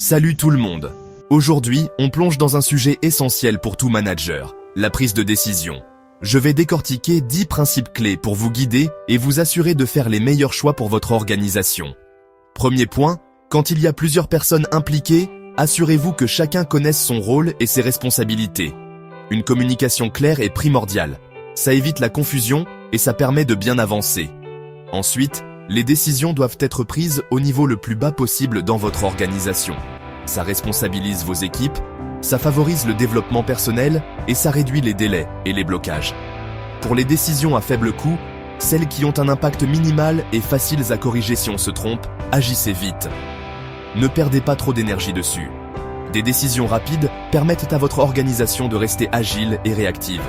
Salut tout le monde. Aujourd'hui, on plonge dans un sujet essentiel pour tout manager, la prise de décision. Je vais décortiquer 10 principes clés pour vous guider et vous assurer de faire les meilleurs choix pour votre organisation. Premier point, quand il y a plusieurs personnes impliquées, assurez-vous que chacun connaisse son rôle et ses responsabilités. Une communication claire est primordiale. Ça évite la confusion et ça permet de bien avancer. Ensuite, les décisions doivent être prises au niveau le plus bas possible dans votre organisation. Ça responsabilise vos équipes, ça favorise le développement personnel et ça réduit les délais et les blocages. Pour les décisions à faible coût, celles qui ont un impact minimal et faciles à corriger si on se trompe, agissez vite. Ne perdez pas trop d'énergie dessus. Des décisions rapides permettent à votre organisation de rester agile et réactive.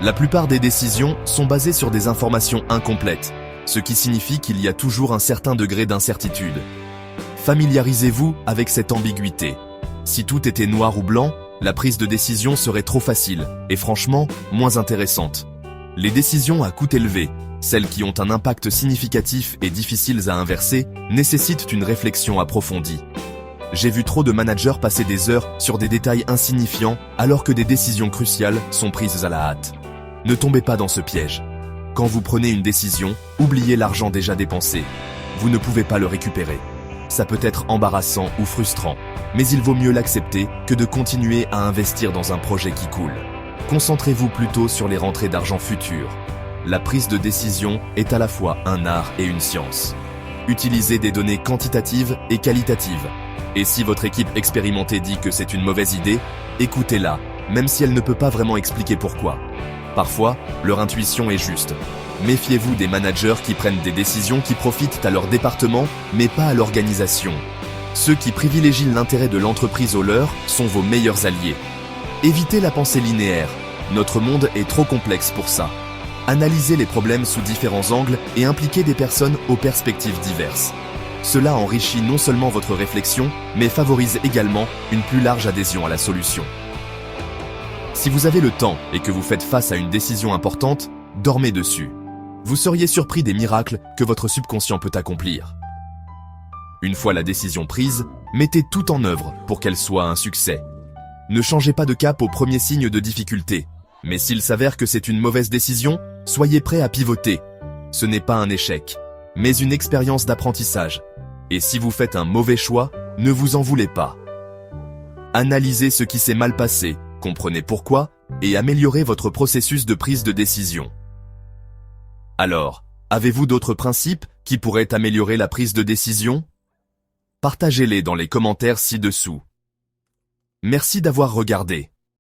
La plupart des décisions sont basées sur des informations incomplètes, ce qui signifie qu'il y a toujours un certain degré d'incertitude. Familiarisez-vous avec cette ambiguïté. Si tout était noir ou blanc, la prise de décision serait trop facile et franchement, moins intéressante. Les décisions à coût élevé, celles qui ont un impact significatif et difficiles à inverser, nécessitent une réflexion approfondie. J'ai vu trop de managers passer des heures sur des détails insignifiants alors que des décisions cruciales sont prises à la hâte. Ne tombez pas dans ce piège. Quand vous prenez une décision, oubliez l'argent déjà dépensé. Vous ne pouvez pas le récupérer. Ça peut être embarrassant ou frustrant, mais il vaut mieux l'accepter que de continuer à investir dans un projet qui coule. Concentrez-vous plutôt sur les rentrées d'argent futures. La prise de décision est à la fois un art et une science. Utilisez des données quantitatives et qualitatives. Et si votre équipe expérimentée dit que c'est une mauvaise idée, écoutez-la, même si elle ne peut pas vraiment expliquer pourquoi. Parfois, leur intuition est juste. Méfiez-vous des managers qui prennent des décisions qui profitent à leur département, mais pas à l'organisation. Ceux qui privilégient l'intérêt de l'entreprise au leur sont vos meilleurs alliés. Évitez la pensée linéaire. Notre monde est trop complexe pour ça. Analysez les problèmes sous différents angles et impliquez des personnes aux perspectives diverses. Cela enrichit non seulement votre réflexion, mais favorise également une plus large adhésion à la solution. Si vous avez le temps et que vous faites face à une décision importante, dormez dessus. Vous seriez surpris des miracles que votre subconscient peut accomplir. Une fois la décision prise, mettez tout en œuvre pour qu'elle soit un succès. Ne changez pas de cap au premier signe de difficulté. Mais s'il s'avère que c'est une mauvaise décision, soyez prêt à pivoter. Ce n'est pas un échec, mais une expérience d'apprentissage. Et si vous faites un mauvais choix, ne vous en voulez pas. Analysez ce qui s'est mal passé, comprenez pourquoi, et améliorez votre processus de prise de décision. Alors, avez-vous d'autres principes qui pourraient améliorer la prise de décision? Partagez-les dans les commentaires ci-dessous. Merci d'avoir regardé.